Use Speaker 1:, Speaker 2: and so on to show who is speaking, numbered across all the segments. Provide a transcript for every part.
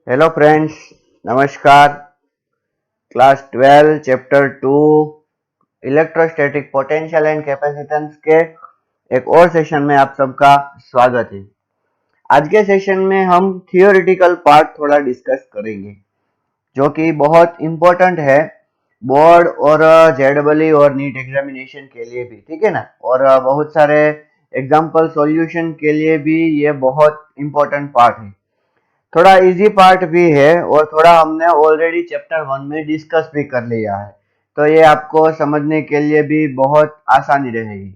Speaker 1: Hello friends, नमस्कार। Class 12 chapter 2 electrostatic potential and capacitance के एक और सेशन में आप सबका स्वागत है। आज के सेशन में हम थियोरिटिकल पार्ट थोड़ा डिस्कस करेंगे जो कि बहुत इम्पोर्टेंट है बोर्ड और जेडबलई और नीट एग्जामिनेशन के लिए भी, ठीक है ना। और बहुत सारे एग्जाम्पल सॉल्यूशन के लिए भी ये बहुत इम्पोर्टेंट पार्ट है। थोड़ा इजी पार्ट भी है और थोड़ा हमने ऑलरेडी चैप्टर 1 में डिस्कस भी कर लिया है, तो ये आपको समझने के लिए भी बहुत आसानी रहेगी।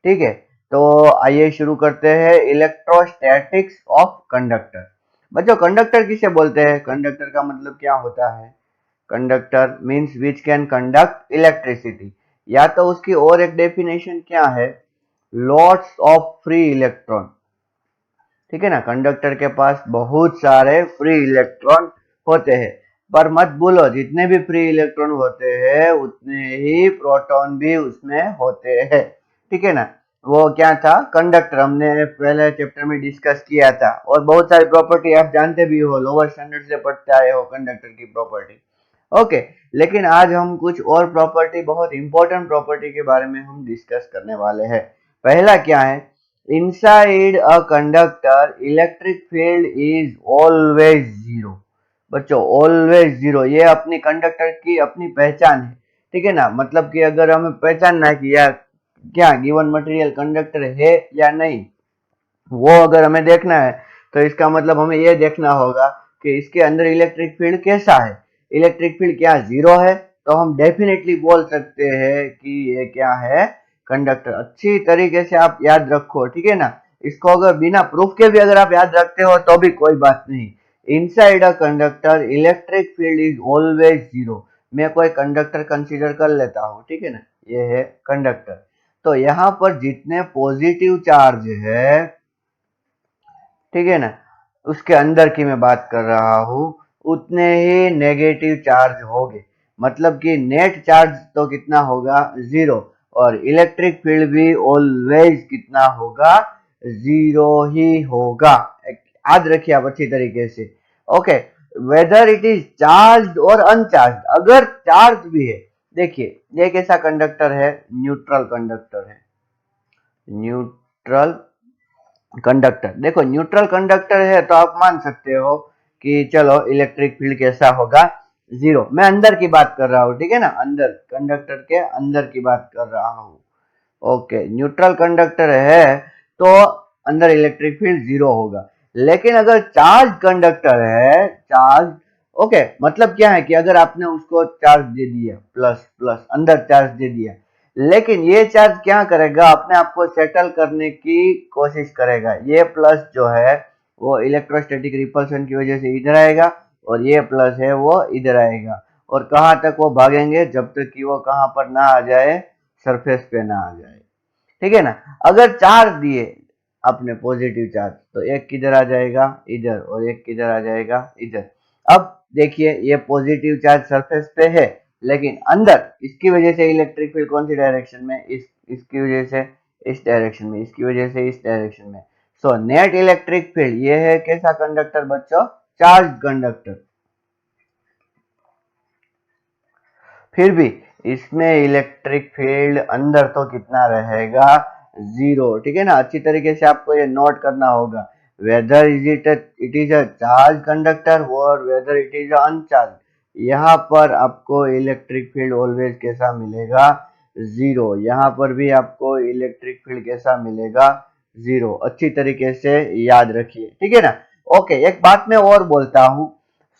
Speaker 1: ठीक है, तो आइए शुरू करते हैं। Electrostatics of conductor. बच्चों, कंडक्टर किसे बोलते हैं? कंडक्टर का मतलब क्या होता है? Conductor means which can conduct electricity, या तो उसकी और एक डेफिनेशन क्या है, लॉट्स ऑफ फ्री इलेक्ट्रॉन। ठीक है ना, कंडक्टर के पास बहुत सारे फ्री इलेक्ट्रॉन होते हैं, पर मत भूलो जितने भी फ्री इलेक्ट्रॉन होते हैं उतने ही प्रोटॉन भी उसमें होते हैं। ठीक है ना, वो क्या था, कंडक्टर हमने पहले चैप्टर में डिस्कस किया था। और बहुत सारी प्रॉपर्टी आप जानते भी हो, लोअर स्टैंडर्ड से पढ़ते आए हो कंडक्टर की प्रॉपर्टी। ओके, लेकिन आज हम कुछ और प्रॉपर्टी, बहुत इंपॉर्टेंट प्रॉपर्टी के बारे में हम डिस्कस करने वाले हैं। पहला क्या है, inside a conductor electric field is always zero। बच्चों, ऑलवेज जीरो, ये अपनी कंडक्टर की अपनी पहचान है। ठीक है ना, मतलब कि अगर हमें पहचानना है कि यार क्या गिवन मटेरियल कंडक्टर है या नहीं, वो अगर हमें देखना है तो इसका मतलब हमें ये देखना होगा कि इसके अंदर इलेक्ट्रिक फील्ड कैसा है। इलेक्ट्रिक फील्ड क्या जीरो है, तो हम डेफिनेटली बोल सकते हैं कि ये क्या है, कंडक्टर। अच्छी तरीके से आप याद रखो, ठीक है ना। इसको अगर बिना प्रूफ के भी अगर आप याद रखते हो तो भी कोई बात नहीं। Inside a conductor electric field is always zero. मैं कोई कंडक्टर कंसीडर कर लेता हूँ, ठीक है ना, ये है कंडक्टर। तो यहाँ पर जितने पॉजिटिव चार्ज है, ठीक है ना, उसके अंदर की मैं बात कर रहा हूं, उतने ही नेगेटिव चार्ज होंगे। मतलब कि नेट चार्ज तो कितना होगा, जीरो। और इलेक्ट्रिक फील्ड भी ऑलवेज कितना होगा, जीरो ही होगा। याद रखिए आप अच्छी तरीके से। Okay, whether it is charge और अनचार्ज, अगर चार्ज भी है, देखिए ये कैसा कंडक्टर है, न्यूट्रल कंडक्टर है। न्यूट्रल कंडक्टर, देखो न्यूट्रल कंडक्टर है तो आप मान सकते हो कि चलो इलेक्ट्रिक फील्ड कैसा होगा, जीरो। मैं अंदर की बात कर रहा हूँ, ठीक है ना, अंदर कंडक्टर के अंदर की बात कर रहा हूँ। ओके, न्यूट्रल कंडक्टर है तो अंदर इलेक्ट्रिक फील्ड जीरो होगा। लेकिन अगर चार्ज कंडक्टर है, चार्ज, ओके, मतलब क्या है कि अगर आपने उसको चार्ज दे दिया, प्लस प्लस अंदर चार्ज दे दिया, लेकिन ये चार्ज क्या करेगा, अपने आप को सेटल करने की कोशिश करेगा। ये प्लस जो है वो इलेक्ट्रोस्टैटिक रिपल्शन की वजह से इधर आएगा, और ये प्लस है वो इधर आएगा। और कहाँ तक वो भागेंगे, जब तक कि वो कहाँ पर ना आ जाए, सरफेस पे ना आ जाए। ठीक है ना। अगर चार्ज दिए अपने पॉजिटिव चार्ज, तो एक किधर आ जाएगा, इधर, और एक किधर आ जाएगा, इधर। अब देखिए ये पॉजिटिव चार्ज सरफेस पे है, लेकिन अंदर इसकी वजह से इलेक्ट्रिक फील्ड कौन सी डायरेक्शन में, इसकी वजह से इस डायरेक्शन में, इसकी वजह से इस डायरेक्शन में। सो नेट इलेक्ट्रिक फील्ड ये है कैसा कंडक्टर बच्चों, चार्ज कंडक्टर। फिर भी इसमें इलेक्ट्रिक फील्ड अंदर तो कितना रहेगा, जीरो। ठीक है ना, अच्छी तरीके से आपको ये नोट करना होगा। Whether it is a charge conductor और वेदर इट इज अनचार्ज, यहाँ पर आपको इलेक्ट्रिक फील्ड ऑलवेज कैसा मिलेगा, जीरो। यहाँ पर भी आपको इलेक्ट्रिक फील्ड कैसा मिलेगा, जीरो। अच्छी तरीके से याद रखिए, ठीक है ना। ओके, एक बात मैं और बोलता हूँ।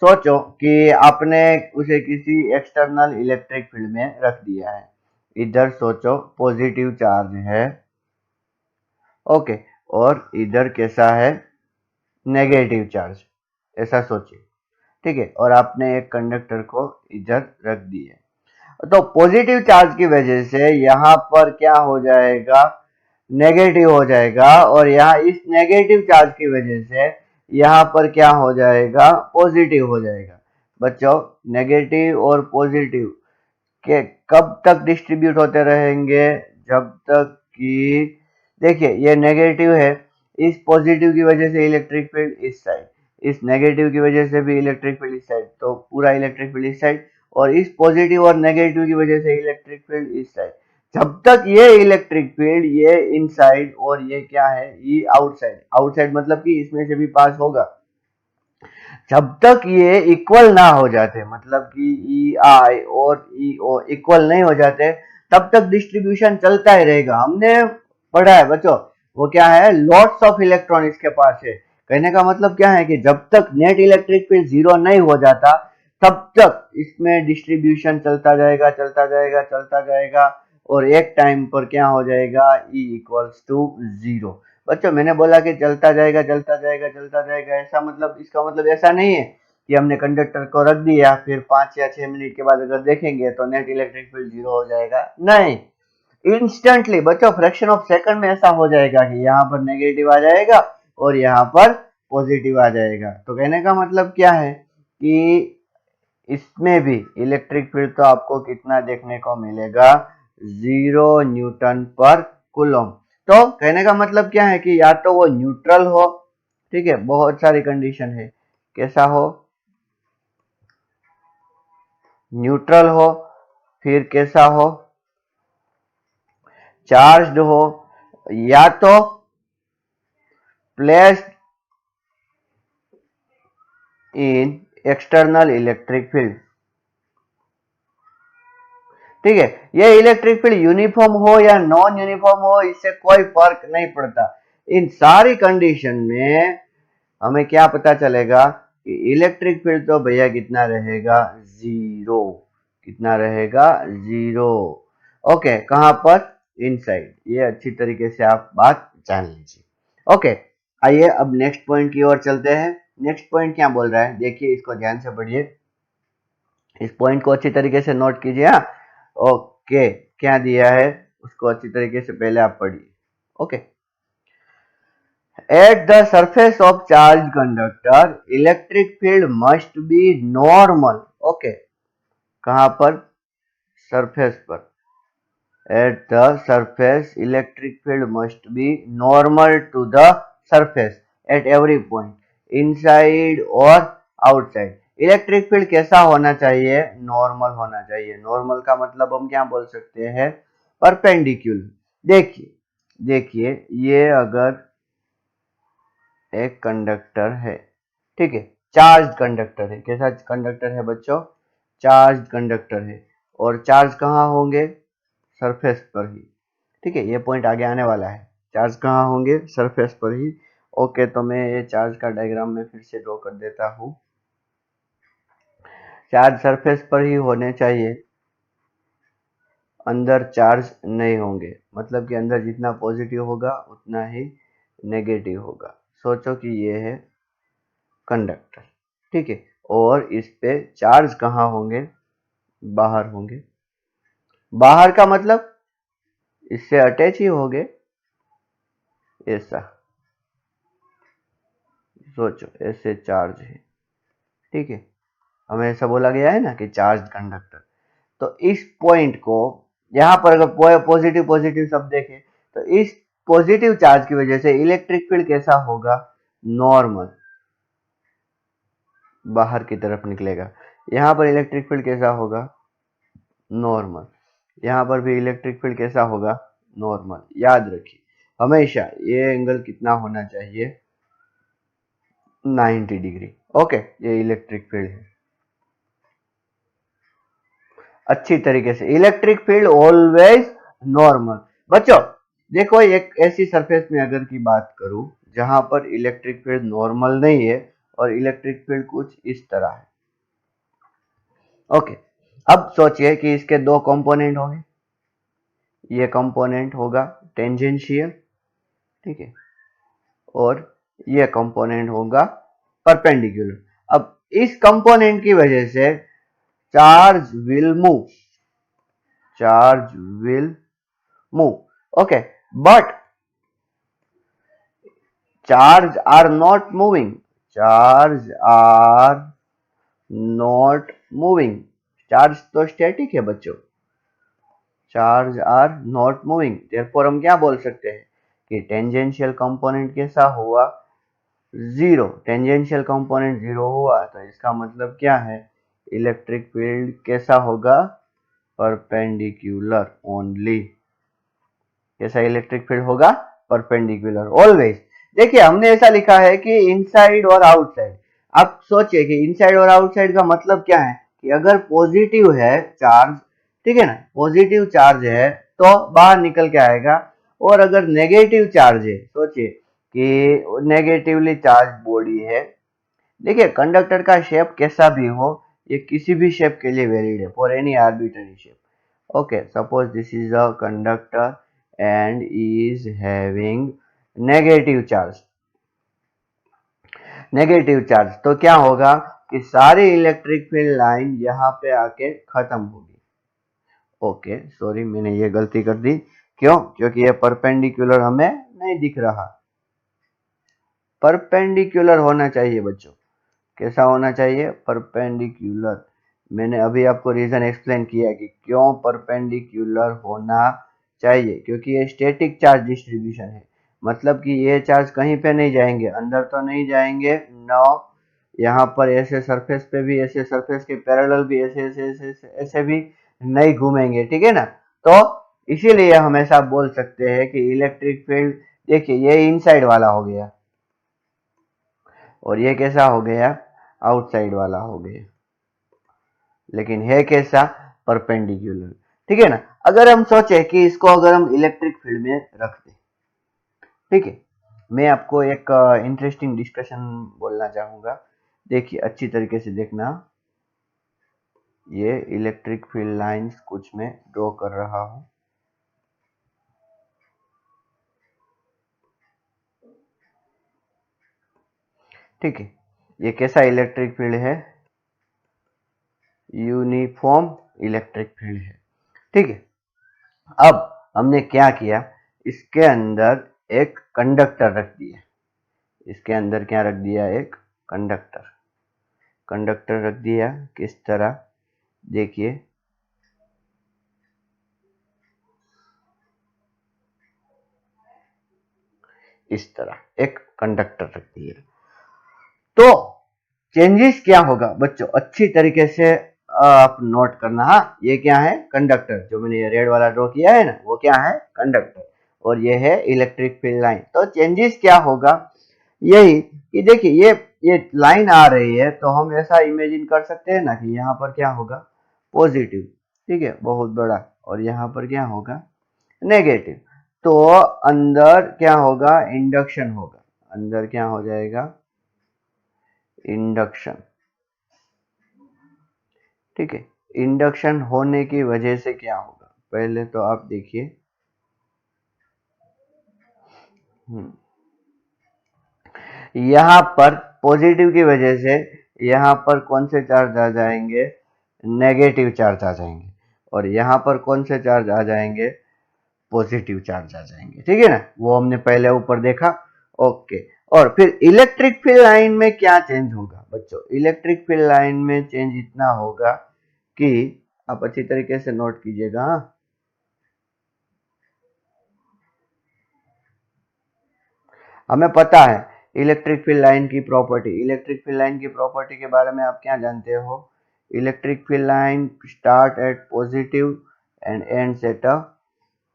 Speaker 1: सोचो कि आपने उसे किसी एक्सटर्नल इलेक्ट्रिक फील्ड में रख दिया है। इधर सोचो पॉजिटिव चार्ज है, ओके, और इधर कैसा है, नेगेटिव चार्ज, ऐसा सोचिए। ठीक है, और आपने एक कंडक्टर को इधर रख दिया, तो पॉजिटिव चार्ज की वजह से यहाँ पर क्या हो जाएगा, नेगेटिव हो जाएगा। और यहाँ इस नेगेटिव चार्ज की वजह से यहाँ पर क्या हो जाएगा, पॉजिटिव हो जाएगा। बच्चों, नेगेटिव और पॉजिटिव के कब तक डिस्ट्रीब्यूट होते रहेंगे, जब तक कि, देखिए ये नेगेटिव है, इस पॉजिटिव की वजह से इलेक्ट्रिक फील्ड इस साइड, इस नेगेटिव की वजह से भी इलेक्ट्रिक फील्ड इस साइड, तो पूरा इलेक्ट्रिक फील्ड इस साइड, और इस पॉजिटिव और नेगेटिव की वजह से इलेक्ट्रिक फील्ड इस साइड। जब तक ये इलेक्ट्रिक फील्ड ये इनसाइड और ये क्या है, ये आउटसाइड, आउटसाइड मतलब कि इसमें से भी पास होगा, जब तक ये इक्वल ना हो जाते, मतलब कि ई आई और ई ओ इक्वल नहीं हो जाते, तब तक डिस्ट्रीब्यूशन चलता ही रहेगा। हमने पढ़ा है बच्चों, वो क्या है, लॉट्स ऑफ इलेक्ट्रॉन इसके पास है। कहने का मतलब क्या है कि जब तक नेट इलेक्ट्रिक फील्ड जीरो नहीं हो जाता, तब तक इसमें डिस्ट्रीब्यूशन चलता जाएगा, चलता जाएगा, चलता जाएगा, और एक टाइम पर क्या हो जाएगा, E इक्वल्स टू जीरो। बच्चों मैंने बोला कि चलता जाएगा, चलता जाएगा, चलता जाएगा, ऐसा मतलब, इसका मतलब ऐसा नहीं है कि हमने कंडक्टर को रख दिया फिर 5 या 6 मिनट के बाद अगर देखेंगे तो नेट इलेक्ट्रिक फील्ड जीरो हो जाएगा। नहीं, इंस्टेंटली बच्चों, फ्रैक्शन ऑफ सेकंड में ऐसा हो जाएगा कि यहाँ पर नेगेटिव आ जाएगा और यहाँ पर पॉजिटिव आ जाएगा। तो कहने का मतलब क्या है कि इसमें भी इलेक्ट्रिक फील्ड तो आपको कितना देखने को मिलेगा, 0 न्यूटन पर कूलम। तो कहने का मतलब क्या है कि या तो वो न्यूट्रल हो, ठीक है, बहुत सारी कंडीशन है, कैसा हो, न्यूट्रल हो, फिर कैसा हो, चार्ज्ड हो, या तो placed in external electric field. ठीक है, ये इलेक्ट्रिक फील्ड यूनिफॉर्म हो या नॉन यूनिफॉर्म हो, इससे कोई फर्क नहीं पड़ता। इन सारी कंडीशन में हमें क्या पता चलेगा कि इलेक्ट्रिक फील्ड तो भैया कितना रहेगा, जीरो। कितना रहेगा, जीरो। ओके, कहां पर, इनसाइड। ये अच्छी तरीके से आप बात जान लीजिए। ओके, आइए अब नेक्स्ट पॉइंट की ओर चलते हैं। नेक्स्ट पॉइंट क्या बोल रहा है, देखिए इसको ध्यान से पढ़िए, इस पॉइंट को अच्छी तरीके से नोट कीजिए। हाँ, ओके, क्या दिया है उसको अच्छी तरीके से पहले आप पढ़िए। Okay, at the surface of charged conductor electric field must be normal। Okay, कहां पर, सरफेस पर, at the surface electric field must be normal to the surface at every point inside or outside। Electric field कैसा होना चाहिए, normal होना चाहिए। Normal का मतलब हम क्या बोल सकते हैं, परपेंडिकुलर। देखिए देखिए, ये अगर एक कंडक्टर है, ठीक है, चार्ज कंडक्टर है, कैसा कंडक्टर है बच्चों, चार्ज कंडक्टर है, और चार्ज कहाँ होंगे, सरफेस पर ही। ठीक है, ये पॉइंट आगे आने वाला है, चार्ज कहाँ होंगे, सरफेस पर ही। ओके, तो मैं ये चार्ज का डायग्राम में फिर से ड्रॉ कर देता हूँ। चार्ज सरफेस पर ही होने चाहिए, अंदर चार्ज नहीं होंगे, मतलब कि अंदर जितना पॉजिटिव होगा उतना ही नेगेटिव होगा। सोचो कि ये है कंडक्टर, ठीक है, और इस पे चार्ज कहाँ होंगे, बाहर होंगे। बाहर का मतलब इससे अटैच ही होंगे, ऐसा सोचो, ऐसे चार्ज है, ठीक है, हमें ऐसा बोला गया है ना कि चार्ज कंडक्टर। तो इस पॉइंट को यहां पर अगर पॉजिटिव पॉजिटिव सब देखें, तो इस पॉजिटिव चार्ज की वजह से इलेक्ट्रिक फील्ड कैसा होगा, नॉर्मल, बाहर की तरफ निकलेगा। यहां पर इलेक्ट्रिक फील्ड कैसा होगा, नॉर्मल। यहां पर भी इलेक्ट्रिक फील्ड कैसा होगा, नॉर्मल। याद रखिए हमेशा ये एंगल कितना होना चाहिए, 90 डिग्री। ओके, ये इलेक्ट्रिक फील्ड है। अच्छी तरीके से, इलेक्ट्रिक फील्ड ऑलवेज नॉर्मल। बच्चों देखो, एक ऐसी सरफेस में अगर की बात करूं जहां पर इलेक्ट्रिक फील्ड नॉर्मल नहीं है और इलेक्ट्रिक फील्ड कुछ इस तरह है। ओके, अब सोचिए कि इसके दो कंपोनेंट होंगे, ये कंपोनेंट होगा टेंजेंशियल, ठीक है, और ये कंपोनेंट होगा परपेंडिकुलर। अब इस कंपोनेंट की वजह से charge will move, charge will move. Okay, but charge are not moving, charge are not moving. Charge तो स्टैटिक है बच्चों, charge are not moving. Therefore हम क्या बोल सकते हैं कि टेंजेंशियल कंपोनेंट कैसा हुआ, जीरो, टेंजेंशियल कंपोनेंट जीरो हुआ तो इसका मतलब क्या है, इलेक्ट्रिक फील्ड कैसा होगा, परपेंडिकुलर ओनली। कैसा इलेक्ट्रिक फील्ड होगा, परपेंडिकुलर ऑलवेज। देखिए हमने ऐसा लिखा है कि इनसाइड और आउटसाइड। आप सोचिए कि इनसाइड और आउटसाइड का मतलब क्या है, कि अगर पॉजिटिव है चार्ज, ठीक है ना, पॉजिटिव चार्ज है तो बाहर निकल के आएगा, और अगर नेगेटिव चार्ज है, सोचिए कि नेगेटिवली चार्ज बॉडी है। देखिए कंडक्टर का शेप कैसा भी हो, ये किसी भी शेप के लिए वैलिड है, for any arbitrary shape. Okay, suppose this is a conductor and is having negative charge। Negative charge तो क्या होगा कि सारी इलेक्ट्रिक फील्ड लाइन यहाँ पे आके खत्म होगी। ओके सॉरी, मैंने ये गलती कर दी। क्यों, क्योंकि ये परपेंडिकुलर हमें नहीं दिख रहा। परपेंडिकुलर होना चाहिए बच्चों, कैसा होना चाहिए, परपेंडिकुलर। मैंने अभी आपको रीजन एक्सप्लेन किया कि क्यों परपेंडिकुलर होना चाहिए, क्योंकि ये स्टैटिक चार्ज डिस्ट्रीब्यूशन है। मतलब कि ये चार्ज कहीं पे नहीं जाएंगे, अंदर तो नहीं जाएंगे, नो, यहाँ पर ऐसे सरफेस पे भी, ऐसे सरफेस के पैरेलल भी ऐसे ऐसे ऐसे ऐसे, ऐसे भी नहीं घूमेंगे, ठीक है ना। तो इसीलिए हम ऐसा बोल सकते हैं कि इलेक्ट्रिक फील्ड, देखिए ये इनसाइड वाला हो गया और ये कैसा हो गया, आउटसाइड वाला हो गया, लेकिन है कैसा, परपेंडिकुलर, ठीक है ना। अगर हम सोचे कि इसको अगर हम इलेक्ट्रिक फील्ड में रख दें, ठीक है, मैं आपको एक इंटरेस्टिंग डिस्कशन बोलना चाहूंगा। देखिए अच्छी तरीके से देखना, ये इलेक्ट्रिक फील्ड लाइंस कुछ मैं ड्रॉ कर रहा हूं, ठीक है। ये कैसा इलेक्ट्रिक फील्ड है, यूनिफॉर्म इलेक्ट्रिक फील्ड है, ठीक है। अब हमने क्या किया, इसके अंदर एक कंडक्टर रख दिया, इसके अंदर क्या रख दिया, एक कंडक्टर, कंडक्टर रख दिया किस तरह, देखिए इस तरह एक कंडक्टर रख दिया। तो चेंजेस क्या होगा बच्चों, अच्छी तरीके से आप नोट करना। हाँ, ये क्या है, कंडक्टर, जो मैंने ये रेड वाला ड्रॉ किया है ना, वो क्या है, कंडक्टर, और ये है इलेक्ट्रिक फील्ड लाइन। तो चेंजेस क्या होगा, यही कि देखिए ये लाइन आ रही है, तो हम ऐसा इमेजिन कर सकते हैं ना कि यहाँ पर क्या होगा, पॉजिटिव, ठीक है, बहुत बड़ा, और यहाँ पर क्या होगा, नेगेटिव। तो अंदर क्या होगा, इंडक्शन होगा, अंदर क्या हो जाएगा, इंडक्शन, ठीक है। इंडक्शन होने की वजह से क्या होगा, पहले तो आप देखिए, यहाँ पर पॉजिटिव की वजह से यहाँ पर कौन से चार्ज आ जाएंगे, नेगेटिव चार्ज आ जाएंगे, और यहाँ पर कौन से चार्ज आ जाएंगे, पॉजिटिव चार्ज आ जाएंगे, ठीक है ना, वो हमने पहले ऊपर देखा। ओके, और फिर इलेक्ट्रिक फील्ड लाइन में क्या चेंज होगा बच्चों, इलेक्ट्रिक फील्ड लाइन में चेंज इतना होगा कि आप अच्छी तरीके से नोट कीजिएगा। हमें पता है इलेक्ट्रिक फील्ड लाइन की प्रॉपर्टी, इलेक्ट्रिक फील्ड लाइन की प्रॉपर्टी के बारे में आप क्या जानते हो, electric field line start at positive and ends at a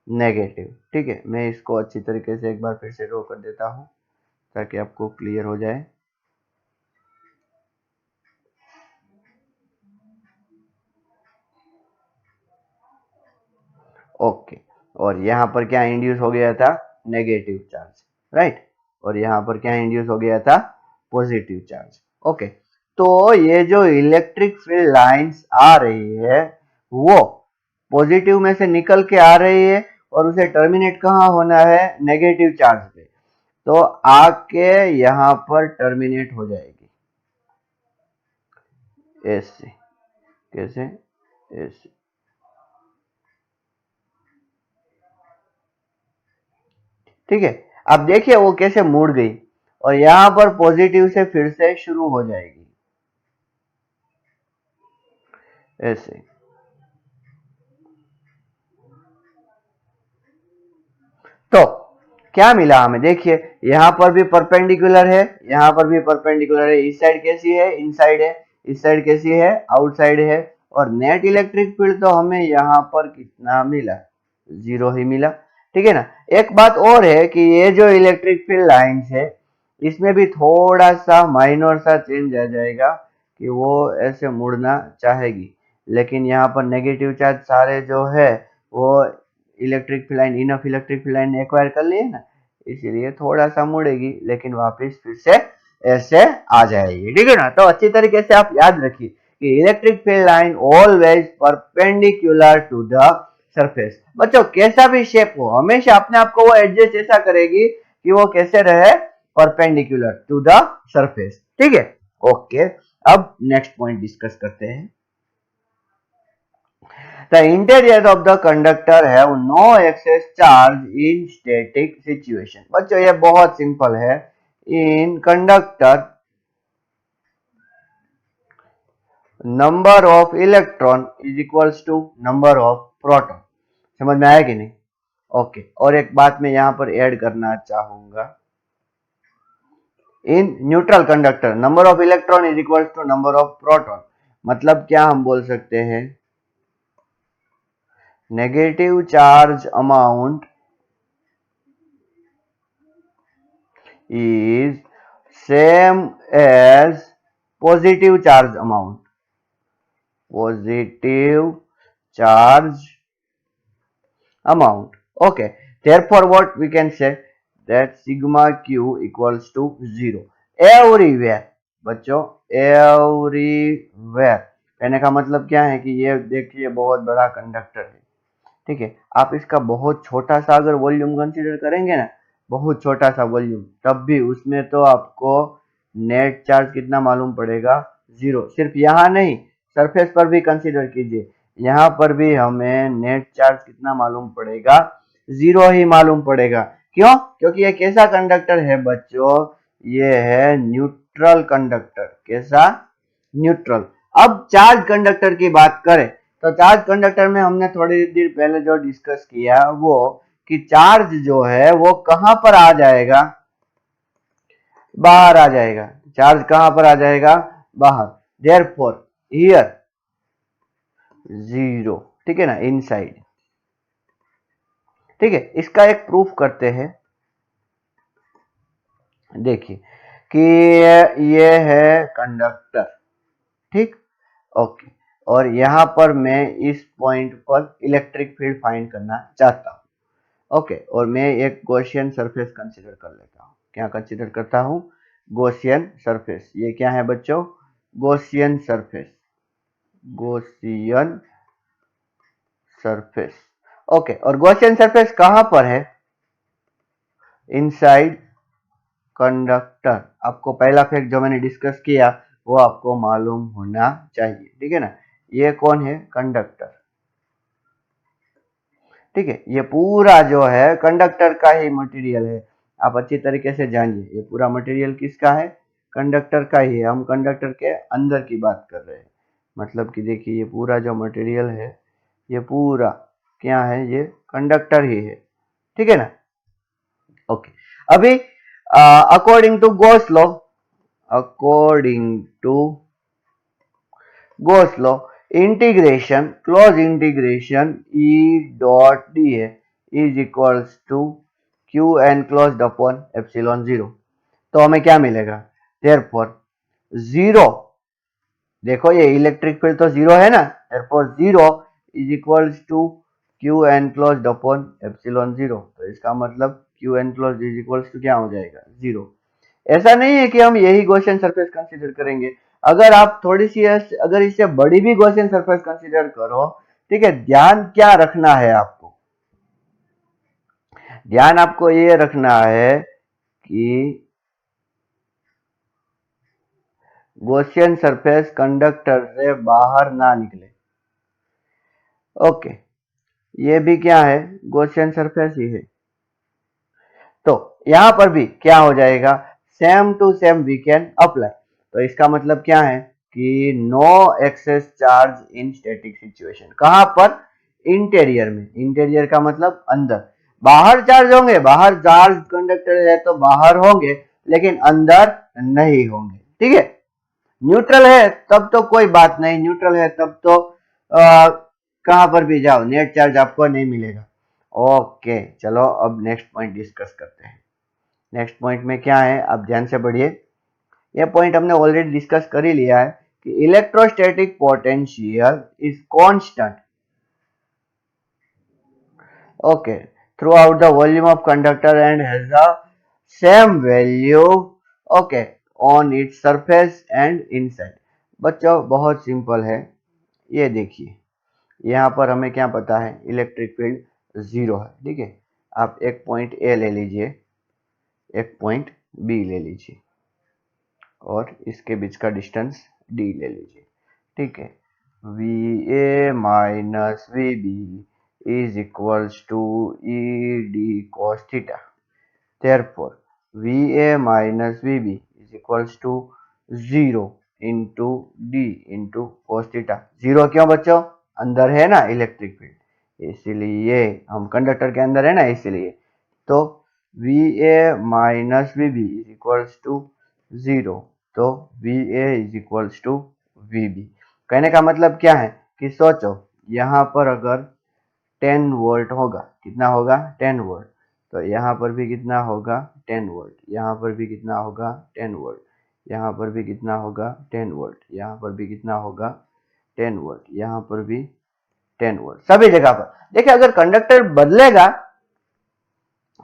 Speaker 1: negative, ठीक है। मैं इसको अच्छी तरीके से एक बार फिर से ड्रॉ कर देता हूं ताकि आपको क्लियर हो जाए। ओके, और यहाँ पर क्या इंड्यूस हो गया था, नेगेटिव चार्ज, राइट, और यहाँ पर क्या इंड्यूस हो गया था, पॉजिटिव चार्ज। ओके, तो ये जो इलेक्ट्रिक फील्ड लाइंस आ रही है, वो पॉजिटिव में से निकल के आ रही है, और उसे टर्मिनेट कहाँ होना है, नेगेटिव चार्ज पे, तो आके यहाँ पर टर्मिनेट हो जाएगी, ऐसे, कैसे, ऐसे, ठीक है। अब देखिए वो कैसे मुड़ गई, और यहां पर पॉजिटिव से फिर से शुरू हो जाएगी, ऐसे। तो क्या मिला हमें, देखिए यहाँ पर भी परपेंडिकुलर है, यहाँ पर भी परपेंडिकुलर है, इस साइड कैसी है, इनसाइड है, इस साइड कैसी है, आउटसाइड है, और नेट इलेक्ट्रिक फील्ड तो हमें यहाँ पर कितना मिला, 0 ही मिला। ठीक है ना। एक बात और है कि ये जो इलेक्ट्रिक फील्ड लाइंस है इसमें भी थोड़ा सा माइनर सा चेंज आ जाएगा कि वो ऐसे मुड़ना चाहेगी, लेकिन यहाँ पर नेगेटिव चार्ज सारे जो है वो electric field line, enough electric field line acquire कर लिए ना, इसीलिए थोड़ा सा मुड़ेगी, लेकिन वापस फिर से ऐसे आ जाएगी। ठीक है ना। तो अच्छी तरीके से आप याद रखिए कि electric field line always perpendicular to the surface. बच्चों कैसा भी शेप हो हमेशा अपने आप को वो एडजस्ट ऐसा करेगी कि वो कैसे रहे, परपेंडिकुलर टू द सरफेस। ठीक है, ओके। अब नेक्स्ट पॉइंट डिस्कस करते हैं। The interior of the conductor have no excess charge in static situation। बच्चों ये बहुत सिंपल है। In conductor number of electron is equals to number of proton। समझ में आया कि नहीं? ओके। और एक बात मैं यहाँ पर ऐड करना चाहूंगा, in neutral conductor number of electron is equal to number of proton. मतलब क्या हम बोल सकते हैं, negative charge amount is same as positive charge amount। positive charge amount। okay, therefore what we can say that sigma q equals to 0 everywhere। बच्चों everywhere कहने का मतलब क्या है कि ये देखिए बहुत बड़ा कंडक्टर है। ठीक है, आप इसका बहुत छोटा सा अगर वॉल्यूम कंसीडर करेंगे ना, बहुत छोटा सा वॉल्यूम, तब भी उसमें तो आपको नेट चार्ज कितना मालूम पड़ेगा, 0। सिर्फ यहाँ नहीं, सरफेस पर भी कंसीडर कीजिए, यहाँ पर भी हमें नेट चार्ज कितना मालूम पड़ेगा, 0 ही मालूम पड़ेगा। क्यों? क्योंकि ये कैसा कंडक्टर है बच्चों, ये है न्यूट्रल कंडक्टर। कैसा? न्यूट्रल। अब चार्ज कंडक्टर की बात करें तो चार्ज कंडक्टर में हमने थोड़ी देर पहले जो डिस्कस किया वो कि चार्ज जो है वो कहां पर आ जाएगा, बाहर आ जाएगा। चार्ज कहां पर आ जाएगा, बाहर। Therefore here 0। ठीक है ना, इनसाइड। ठीक है, इसका एक प्रूफ करते हैं। देखिए कि ये है कंडक्टर। ठीक, ओके। और यहां पर मैं इस पॉइंट पर इलेक्ट्रिक फील्ड फाइंड करना चाहता हूं। ओके, और मैं एक गॉसियन सरफेस कंसीडर कर लेता हूं। क्या कंसीडर करता हूं, गॉसियन सरफेस। ये क्या है बच्चों, Gaussian surface. Gaussian surface. Okay, और गॉसियन सरफेस कहां पर है, इनसाइड कंडक्टर। आपको पहला फैक्ट जो मैंने डिस्कस किया वो आपको मालूम होना चाहिए। ठीक है ना। ये कौन है, कंडक्टर। ठीक है, ये पूरा जो है कंडक्टर का ही मटेरियल है। आप अच्छी तरीके से जानिए, ये पूरा मटेरियल किसका है, कंडक्टर का ही है। हम कंडक्टर के अंदर की बात कर रहे हैं। मतलब कि देखिए ये पूरा जो मटेरियल है ये पूरा क्या है, ये कंडक्टर ही है। ठीक है ना। ओके, अभी according to Gauss law, according to Gauss law, integration, close integration E dot d है is equals to q N closed upon epsilon 0। तो हमें क्या मिलेगा, देयरफॉर 0, देखो ये इलेक्ट्रिक फील्ड तो 0 है ना, therefore 0 is equals to q N closed upon epsilon 0। तो इसका मतलब q N closed is equals to क्या हो जाएगा, 0। ऐसा नहीं है कि हम यही गॉसियन सरफेस कंसीडर करेंगे। अगर आप थोड़ी सी अगर इससे बड़ी भी गॉसियन सरफेस कंसीडर करो, ठीक है, ध्यान क्या रखना है आपको, ध्यान आपको ये रखना है कि गॉसियन सरफेस कंडक्टर से बाहर ना निकले। ओके, ये भी क्या है, गॉसियन सरफेस ही है। तो यहां पर भी क्या हो जाएगा, same to same we can apply. तो इसका मतलब क्या है कि no excess charge in static situation. कहां पर, इंटीरियर में। इंटीरियर का मतलब अंदर। बाहर चार्ज होंगे, बाहर चार्ज कंडक्टर है तो बाहर होंगे लेकिन अंदर नहीं होंगे। ठीक है, न्यूट्रल है तब तो कोई बात नहीं, न्यूट्रल है तब तो कहां पर भी जाओ नेट चार्ज आपको नहीं मिलेगा। ओके चलो अब नेक्स्ट पॉइंट डिस्कस करते हैं। नेक्स्ट पॉइंट में क्या है आप ध्यान से पढ़िए। ये पॉइंट हमने ऑलरेडी डिस्कस कर ही लिया है कि electrostatic potential is constant okay throughout the volume of conductor and has the same value okay on its surface and inside। बच्चों बहुत सिंपल है, ये देखिए यहाँ पर हमें क्या पता है इलेक्ट्रिक फील्ड जीरो है। ठीक है, आप एक पॉइंट ए ले लीजिए, एक पॉइंट बी ले लीजिए और इसके बीच का डिस्टेंस डी ले लीजिए। ठीक है, V A minus V B is equals to ED cos theta. Therefore, VA minus VB is equals to 0 into D into cos theta। 0 क्यों बच्चों? अंदर है ना इलेक्ट्रिक फील्ड, इसीलिए हम कंडक्टर के अंदर है ना इसीलिए। तो VA minus VB is equals to 0, तो VA is equals to VB। कहने का मतलब क्या है कि सोचो यहाँ पर अगर 10 वोल्ट होगा, कितना होगा 10 वोल्ट, तो यहाँ पर भी कितना होगा 10 वोल्ट, यहाँ पर भी कितना होगा 10 वोल्ट, यहाँ पर भी कितना होगा 10 वोल्ट, यहाँ पर भी कितना होगा 10 वोल्ट, यहाँ पर भी 10 वोल्ट, सभी जगह पर। देखिए अगर कंडक्टर बदलेगा,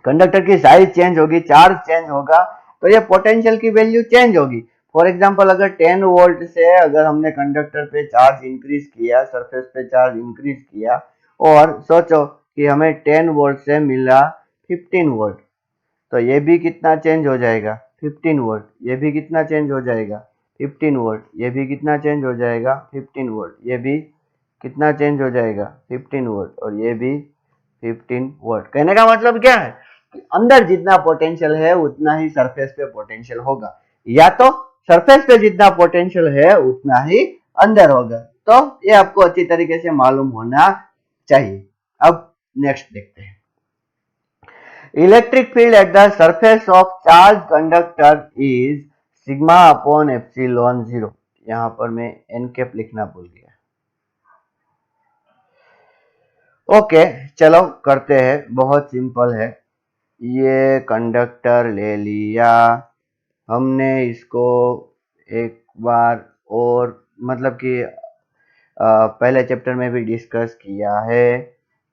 Speaker 1: कंडक्टर की साइज चेंज होगी, चार्ज चेंज होगा तो ये पोटेंशियल की वैल्यू चेंज होगी। फॉर एग्जांपल अगर 10 वोल्ट से अगर हमने कंडक्टर पे चार्ज इंक्रीज किया, सरफेस पे चार्ज इंक्रीज किया और सोचो कि हमें 10 वोल्ट से मिला 15 वोल्ट, तो ये भी कितना चेंज हो जाएगा 15 वोल्ट, ये भी कितना चेंज हो जाएगा 15 वोल्ट, ये भी कितना चेंज हो जाएगा 15 वोल्ट, ये भी कितना चेंज हो जाएगा 15 वोल्ट और ये भी 15 वोल्ट। कहने का मतलब क्या है कि अंदर जितना पोटेंशियल है उतना ही सरफेस पे पोटेंशियल होगा, या तो सरफेस पे जितना पोटेंशियल है उतना ही अंदर होगा। तो ये आपको अच्छी तरीके से मालूम होना चाहिए। अब नेक्स्ट देखते हैं, electric field at the surface of charge conductor is sigma upon epsilon zero. यहां पर मैं एन कैप लिखना भूल गया। ओके चलो करते हैं, बहुत सिंपल है। ये कंडक्टर ले लिया हमने, इसको एक बार और मतलब कि पहले चैप्टर में भी डिस्कस किया है।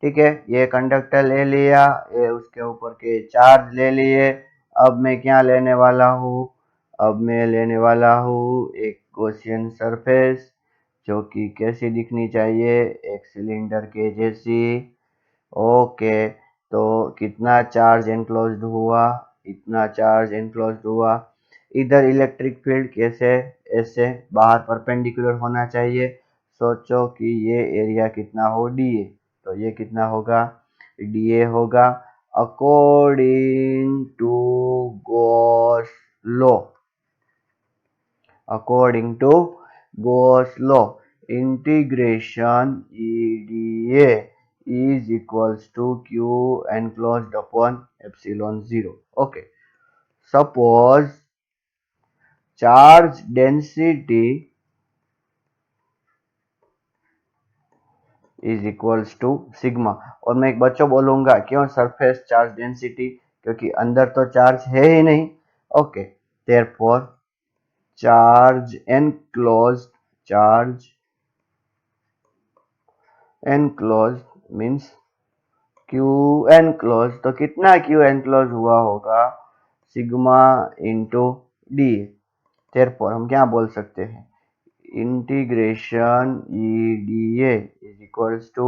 Speaker 1: ठीक है, ये कंडक्टर ले लिया, ये उसके ऊपर के चार्ज ले लिए। अब मैं क्या लेने वाला हूँ, अब मैं लेने वाला हूँ एक गॉसियन सरफेस जो कि कैसी दिखनी चाहिए, एक सिलेंडर के जैसी। ओके, तो कितना चार्ज एनक्लोज्ड हुआ, इतना चार्ज एनक्लोज्ड हुआ। इधर इलेक्ट्रिक फील्ड कैसे, ऐसे बाहर परपेंडिकुलर होना चाहिए। सोचो कि ये एरिया कितना हो डीए, तो ये कितना होगा डीए होगा according to Gauss law. According to Gauss law integration E D A is equals to q enclosed upon epsilon 0। okay, suppose charge density is equals to sigma। और मैं एक बच्चों बोलूंगा क्यों सरफेस चार्ज डेंसिटी, क्योंकि अंदर तो चार्ज है ही नहीं। Okay, therefore charge enclosed means Q enclosed, तो कितना Q enclosed हुआ होगा सिग्मा इंटू डी। therefore हम क्या बोल सकते हैं, integration E D A is equals to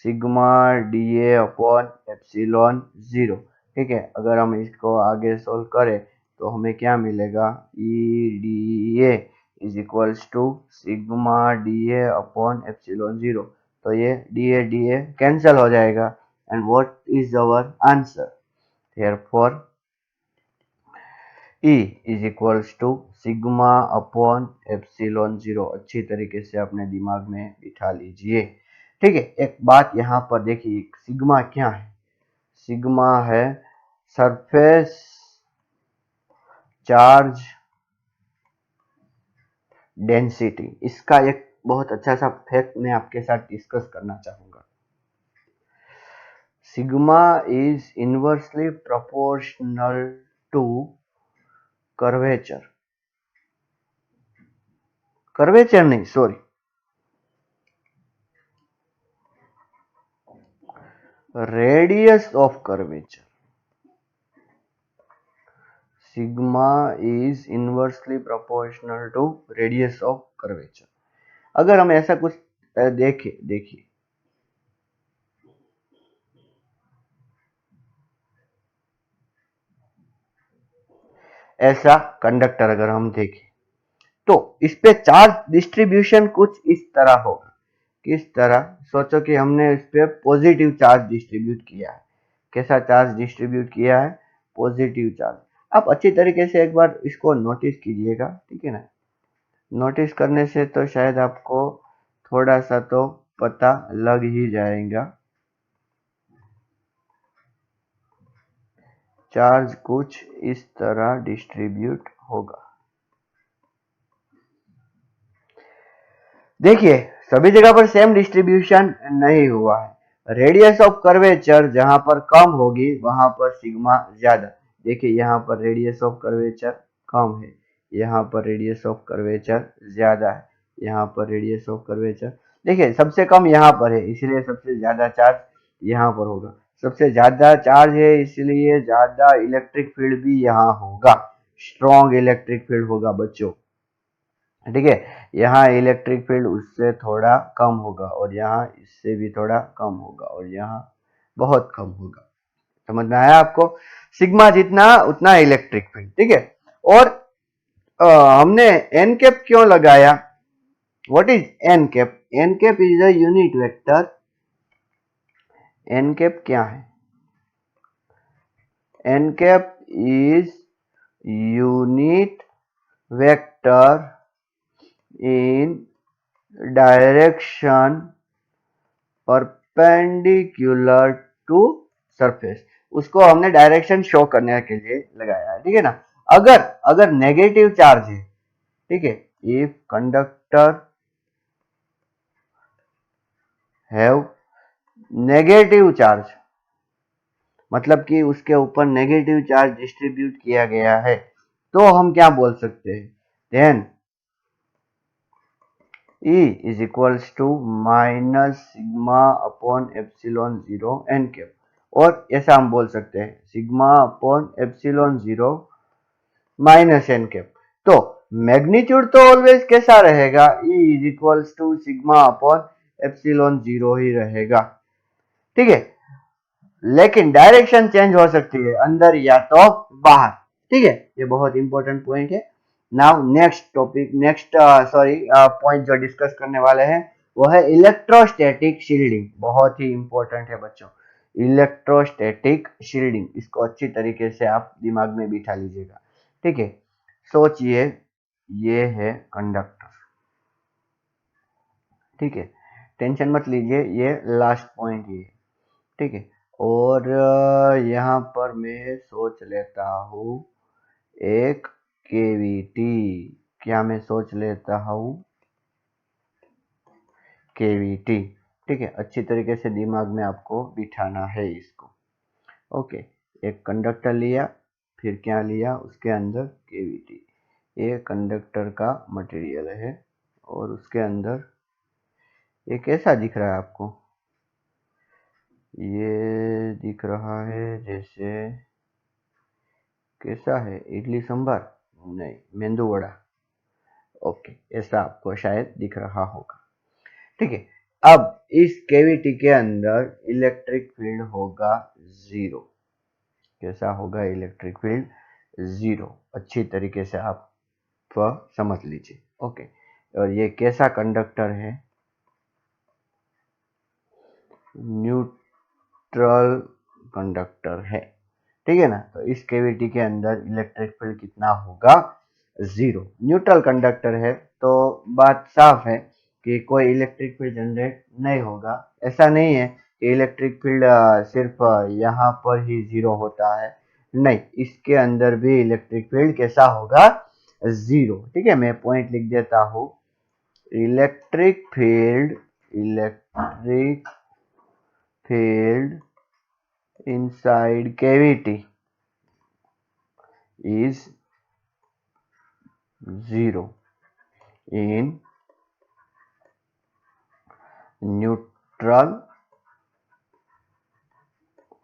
Speaker 1: sigma D A upon epsilon zero. ठीक है, अगर हम इसको आगे सोल्व करें तो हमें क्या मिलेगा, E D A is equals to sigma D A upon epsilon zero. तो ये डी ए कैंसिल हो जाएगा and what is our answer, therefore E is equals to sigma upon epsilon zero. अच्छी तरीके से अपने दिमाग में बिठा लीजिए। ठीक है, एक बात यहाँ पर देखिए, सिग्मा क्या है, सिग्मा है सरफेस चार्ज डेंसिटी। इसका एक बहुत अच्छा सा फैक्ट मैं आपके साथ डिस्कस करना चाहूंगा। Sigma is inversely proportional to curvature, curvature नहीं sorry, radius of curvature. Sigma is inversely proportional to radius of curvature. अगर हम ऐसा कुछ देखिए ऐसा कंडक्टर अगर हम देखें तो इस पे चार्ज डिस्ट्रीब्यूशन कुछ इस तरह होगा। किस तरह? सोचो कि हमने इस पे पॉजिटिव चार्ज डिस्ट्रीब्यूट किया है। कैसा चार्ज डिस्ट्रीब्यूट किया है? Positive charge. आप अच्छी तरीके से एक बार इसको नोटिस कीजिएगा, ठीक है ना। नोटिस करने से तो शायद आपको थोड़ा सा तो पता लग ही जाएगा। चार्ज कुछ इस तरह डिस्ट्रीब्यूट होगा। देखिए सभी जगह पर सेम डिस्ट्रीब्यूशन नहीं हुआ है। रेडियस ऑफ कर्वेचर जहां पर कम होगी वहां पर सिग्मा ज्यादा। देखिए यहाँ पर रेडियस ऑफ कर्वेचर कम है, यहाँ पर रेडियस ऑफ कर्वेचर ज्यादा है, यहाँ पर रेडियस ऑफ कर्वेचर देखिए सबसे कम यहाँ पर है, इसलिए सबसे ज्यादा चार्ज यहाँ पर होगा। सबसे ज्यादा चार्ज है इसलिए ज्यादा इलेक्ट्रिक फील्ड भी यहाँ होगा, स्ट्रॉन्ग इलेक्ट्रिक फील्ड होगा बच्चों, ठीक है। यहाँ इलेक्ट्रिक फील्ड उससे थोड़ा कम होगा और यहाँ इससे भी थोड़ा कम होगा और यहाँ बहुत कम होगा। समझ में आया आपको? सिग्मा जितना उतना इलेक्ट्रिक फील्ड, ठीक है। और हमने एन कैप क्यों लगाया? What is N cap? N cap is a unit vector. N cap क्या है? N cap is unit vector in direction perpendicular to surface. उसको हमने डायरेक्शन शो करने के लिए लगाया है, ठीक है ना। अगर अगर नेगेटिव चार्ज है, ठीक है, if conductor have negative charge, मतलब कि उसके ऊपर नेगेटिव चार्ज डिस्ट्रीब्यूट किया गया है, तो हम क्या बोल सकते हैं? Then E is equals to minus sigma upon epsilon zero n cap. और ऐसा हम बोल सकते हैं sigma upon epsilon zero minus n cap. तो मैग्नीट्यूड तो ऑलवेज कैसा रहेगा? E is equals to sigma upon epsilon zero ही रहेगा, ठीक है। लेकिन डायरेक्शन चेंज हो सकती है, अंदर या तो बाहर, ठीक है। ये बहुत इंपॉर्टेंट पॉइंट है। Now next topic, next sorry point जो डिस्कस करने वाले हैं वो है इलेक्ट्रोस्टैटिक शील्डिंग। बहुत ही इंपॉर्टेंट है बच्चों, इलेक्ट्रोस्टैटिक शील्डिंग। इसको अच्छी तरीके से आप दिमाग में बिठा लीजिएगा, ठीक है। सोचिए ये है कंडक्टर, ठीक है, टेंशन मत लीजिए, ये लास्ट पॉइंट ही है, ठीक है। और यहाँ पर मैं सोच लेता हूँ एक केवीटी। क्या मैं सोच लेता हूँ? केवीटी, ठीक है। अच्छी तरीके से दिमाग में आपको बिठाना है इसको, ओके। एक कंडक्टर लिया, फिर क्या लिया? उसके अंदर केवीटी। ये कंडक्टर का मटेरियल है और उसके अंदर ये कैसा दिख रहा है आपको? ये दिख रहा है जैसे कैसा है? इडली सांभर? नहीं, मेंदू वड़ा। ओके, ऐसा आपको शायद दिख रहा होगा, ठीक है। अब इस केविटी के अंदर इलेक्ट्रिक फील्ड होगा जीरो। कैसा होगा इलेक्ट्रिक फील्ड? जीरो। अच्छी तरीके से आप समझ लीजिए, ओके। और ये कैसा कंडक्टर है? न्यूट्रल कंडक्टर है, ठीक है ना। तो इस केविटी के अंदर इलेक्ट्रिक फील्ड कितना होगा? जीरो। न्यूट्रल कंडक्टर है तो बात साफ है कि कोई इलेक्ट्रिक फील्ड जनरेट नहीं होगा। ऐसा नहीं है इलेक्ट्रिक फील्ड सिर्फ यहाँ पर ही जीरो होता है, नहीं, इसके अंदर भी इलेक्ट्रिक फील्ड कैसा होगा, जीरो। ठीक है, मैं पॉइंट लिख देता हूं, electric field inside cavity is zero in neutral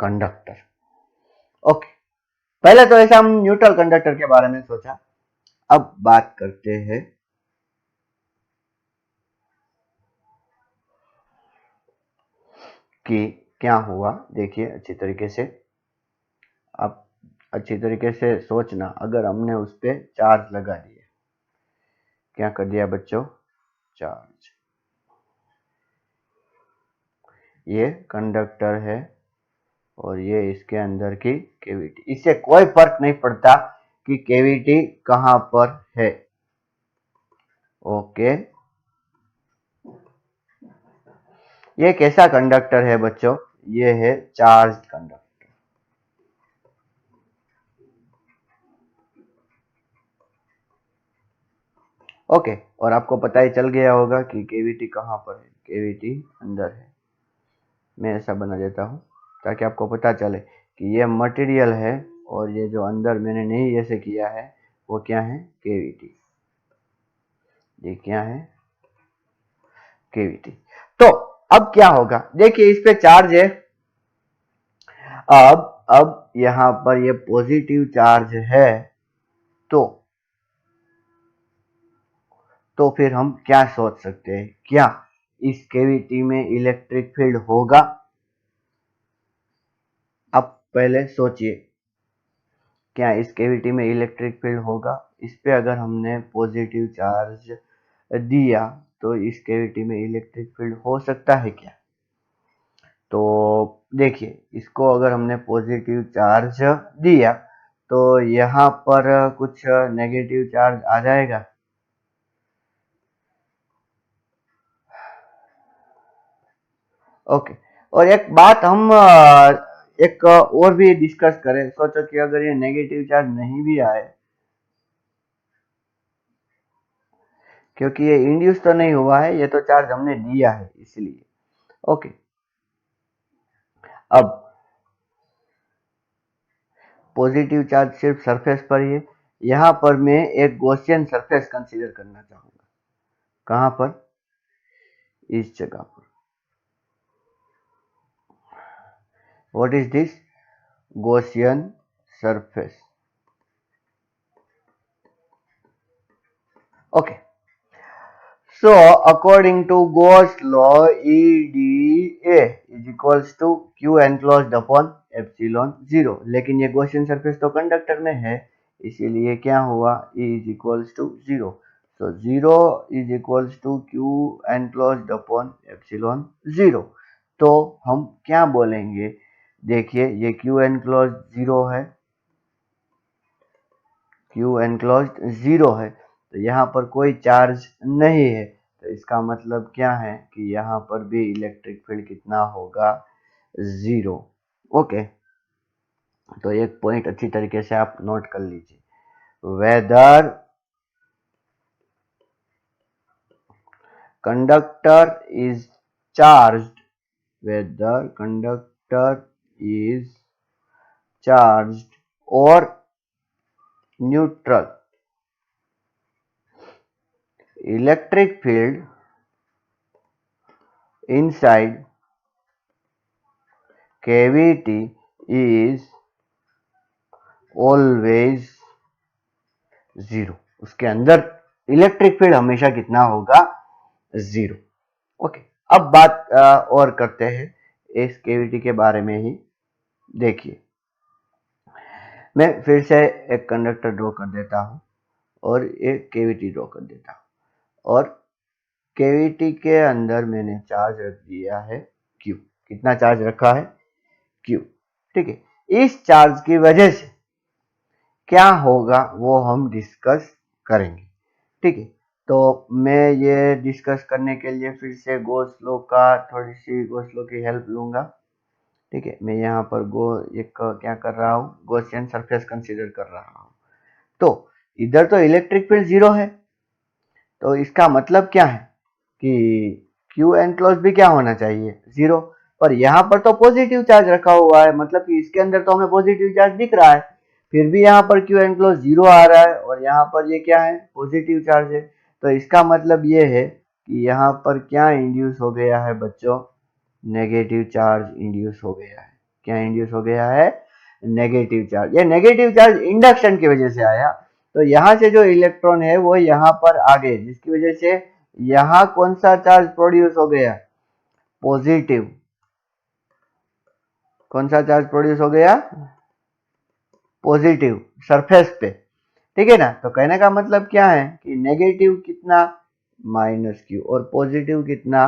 Speaker 1: conductor. Okay, पहले तो ऐसा हम न्यूट्रल कंडक्टर के बारे में सोचा। अब बात करते हैं कि क्या हुआ। देखिए अच्छी तरीके से, आप अच्छी तरीके से सोचना, अगर हमने उस पर चार्ज लगा दिए, क्या कर दिया बच्चों, चार्ज, ये कंडक्टर है और ये इसके अंदर की कैविटी, इससे कोई फर्क नहीं पड़ता कि कैविटी कहां पर है। ओके, ये कैसा कंडक्टर है बच्चों, ये है चार्ज कंडक्टर। ओके, और आपको पता ही चल गया होगा कि कैविटी कहां पर है, कैविटी अंदर है। मैं ऐसा बना देता हूं ताकि आपको पता चले कि ये मटेरियल है और ये जो अंदर मैंने नहीं ऐसे किया है वो क्या है, कैविटी। ये क्या है, कैविटी। तो अब क्या होगा, देखिए इस पे चार्ज है। अब यहां पर ये पॉजिटिव चार्ज है, तो फिर हम क्या सोच सकते हैं, क्या इस कैविटी में इलेक्ट्रिक फील्ड होगा। अब पहले सोचिए, क्या इस कैविटी में इलेक्ट्रिक फील्ड होगा। इस पे अगर हमने पॉजिटिव चार्ज दिया तो इस कैविटी में इलेक्ट्रिक फील्ड हो सकता है क्या। तो देखिए, इसको अगर हमने पॉजिटिव चार्ज दिया तो यहाँ पर कुछ नेगेटिव चार्ज आ जाएगा। ओके, और एक बात हम एक और भी डिस्कस करें। सोचो कि अगर ये नेगेटिव चार्ज नहीं भी आए, क्योंकि ये इंड्यूस तो नहीं हुआ है, ये तो चार्ज हमने दिया है इसलिए। ओके, अब पॉजिटिव चार्ज सिर्फ सरफेस पर ही है। यहां पर मैं एक गॉसियन सरफेस कंसीडर करना चाहूंगा। कहां पर, इस जगह पर। What is this, Gaussian surface. Okay, so according to Gauss law, EDA is equals to Q enclosed upon epsilon 0। लेकिन ये गॉसियन सरफेस तो कंडक्टर में है, इसीलिए क्या हुआ, E is equals to 0। so 0 is equals to Q enclosed upon epsilon 0। तो हम क्या बोलेंगे, देखिए ये Q enclosed 0 है, Q enclosed 0 है, तो यहाँ पर कोई चार्ज नहीं है, तो इसका मतलब क्या है कि यहाँ पर भी इलेक्ट्रिक फील्ड कितना होगा, जीरो। ओके, तो एक पॉइंट अच्छी तरीके से आप नोट कर लीजिए, whether conductor is charged, whether conductor is charged और neutral, electric field inside cavity is always zero. उसके अंदर इलेक्ट्रिक फील्ड हमेशा कितना होगा, जीरो। ओके, अब बात और करते हैं इस कैविटी के बारे में ही। देखिए, मैं फिर से एक कंडक्टर ड्रॉ कर देता हूं और एक कैविटी ड्रॉ कर देता हूं, और कैविटी के अंदर मैंने चार्ज रख दिया है Q। कितना चार्ज रखा है, Q। ठीक है, इस चार्ज की वजह से क्या होगा वो हम डिस्कस करेंगे। ठीक है, तो मैं ये डिस्कस करने के लिए फिर से गॉस लॉ का थोड़ी सी गॉस लॉ की हेल्प लूंगा। ठीक है, मैं यहाँ पर एक क्या कर रहा हूँ, गॉसियन सरफेस कंसीडर कर रहा हूँ। तो इधर तो इलेक्ट्रिक फील्ड 0 है, तो इसका मतलब क्या है कि क्यू एनक्लोज भी क्या होना चाहिए, 0। पर यहाँ पर तो पॉजिटिव चार्ज रखा हुआ है, मतलब कि इसके अंदर तो हमें पॉजिटिव चार्ज दिख रहा है, फिर भी यहाँ पर क्यू एनक्लोज 0 आ रहा है और यहाँ पर ये क्या है, पॉजिटिव चार्ज है। तो इसका मतलब ये है कि यहाँ पर क्या इंड्यूस हो गया है बच्चों, नेगेटिव चार्ज इंड्यूस हो गया है। क्या इंड्यूस हो गया है, नेगेटिव चार्ज। ये नेगेटिव चार्ज इंडक्शन की वजह से आया। तो यहाँ से जो इलेक्ट्रॉन है वो यहाँ पर आ गए, जिसकी वजह से यहाँ कौन सा चार्ज प्रोड्यूस हो गया, पॉजिटिव। कौन सा चार्ज प्रोड्यूस हो गया, पॉजिटिव, सरफेस पे। ठीक है ना। तो कहने का मतलब क्या है कि नेगेटिव कितना, माइनस क्यू, और पॉजिटिव कितना,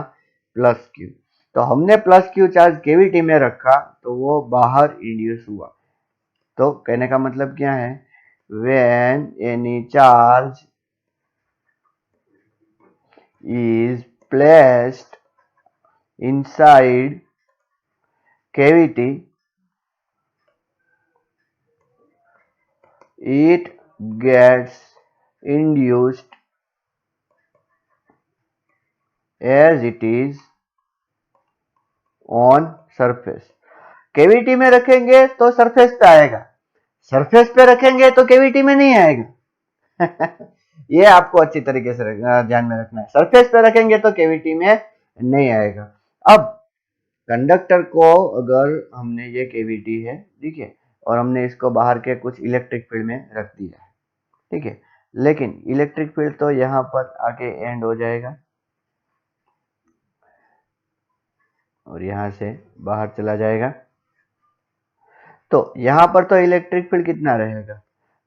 Speaker 1: प्लस क्यू। तो हमने प्लस क्यू चार्ज केविटी में रखा तो वो बाहर इंड्यूस हुआ। तो कहने का मतलब क्या है, when any charge is placed inside cavity, it gets induced as it is on surface। Cavity में रखेंगे तो सरफेस पे आएगा, सरफेस पे रखेंगे तो केविटी में नहीं आएगा। ये आपको अच्छी तरीके से ध्यान में रखना है, सरफेस पे रखेंगे तो केविटी में नहीं आएगा। अब कंडक्टर को अगर हमने, ये केविटी है ठीक है, और हमने इसको बाहर के कुछ इलेक्ट्रिक फील्ड में रख दिया है, ठीक है, लेकिन इलेक्ट्रिक फील्ड तो यहाँ पर आके एंड हो जाएगा और यहाँ से बाहर चला जाएगा। तो यहाँ पर तो इलेक्ट्रिक फील्ड कितना रहेगा,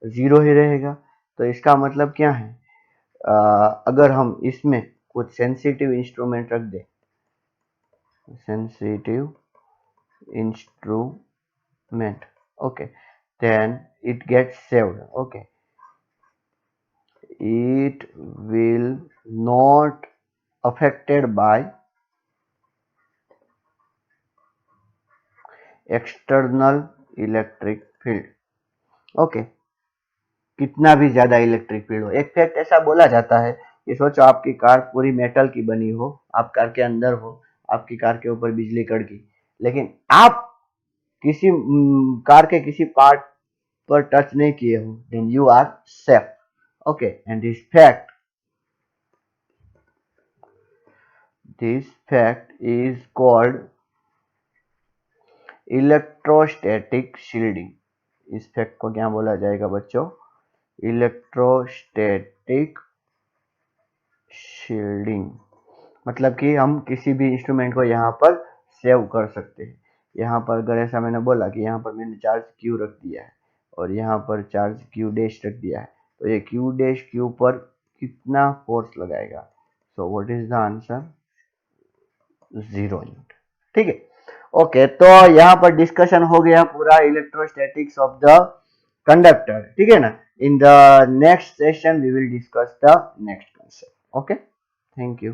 Speaker 1: 0 ही रहेगा। तो इसका मतलब क्या है, अगर हम इसमें कुछ सेंसिटिव इंस्ट्रूमेंट रख दें, sensitive instrument, okay, then it gets saved, okay, it will not affected by external electric field, okay। कितना भी ज्यादा इलेक्ट्रिक फील्ड हो, एक फैक्ट ऐसा बोला जाता है कि सोचो आपकी कार पूरी मेटल की बनी हो, आप कार के अंदर हो, आपकी कार के ऊपर बिजली कड़की, लेकिन आप किसी कार के किसी पार्ट पर टच नहीं किए हो, then you are safe, okay. And this fact is called electrostatic shielding. इस फैक्ट को क्या बोला जाएगा बच्चों, इलेक्ट्रोस्टैटिक शील्डिंग। मतलब कि हम किसी भी इंस्ट्रूमेंट को यहाँ पर सेव कर सकते हैं। यहाँ पर अगर ऐसा मैंने बोला कि यहाँ पर मैंने चार्ज क्यू रख दिया है और यहाँ पर चार्ज क्यू डैश रख दिया है, तो ये क्यू डैश क्यू पर कितना फोर्स लगाएगा, so what is the answer, 0 Newton. ठीक है, ओके। तो यहाँ पर डिस्कशन हो गया पूरा इलेक्ट्रोस्टैटिक्स ऑफ द कंडक्टर, ठीक है ना। In the next session we will discuss the next concept, okay. Thank you.